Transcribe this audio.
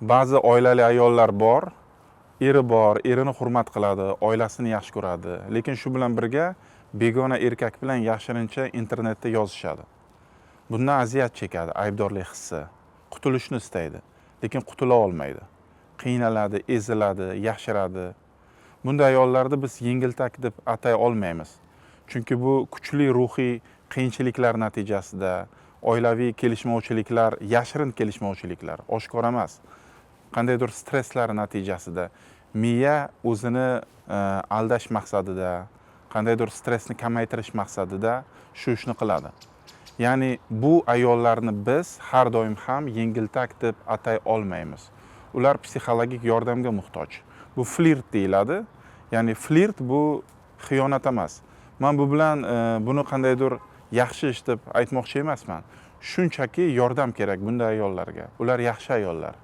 Ba'zi oilali ayollar bor, erini hurmat qiladi, oilasini yaxshi ko'radi, lekin shu bilan birga begona erkak bilan yashirincha internetda yozishadi. Bundan aziyat chekadi, aybdorlik hissi, qutulishni istaydi, lekin qutula olmaydi. Qiynaladi, eziladi, yashiradi. Bunday ayollarni biz yengiltak deb atay olmaymiz. Chunki bu kuchli ruhiy qiyinchiliklar natijasida, oilaviy kelishmovchiliklar, yashirin kelishmovchiliklar, oshkor emas, qandaydir stresslar natijasida miya o'zini aldash maqsadida, qandaydir stressni kamaytirish maqsadida shu ishni qiladi. Ya'ni bu ayollarni biz har doim ham yengiltak deb atay olmaymiz. Ular psixologik yordamga muhtoj. Bu flirt deyiladi. Ya'ni flirt bu xiyonat emas. Men bu bilan buni qandaydir yaxshi ish deb aytmoqchi emasman. Shunchaki yordam kerak bunday ayollarga. Ular yaxshi ayollar.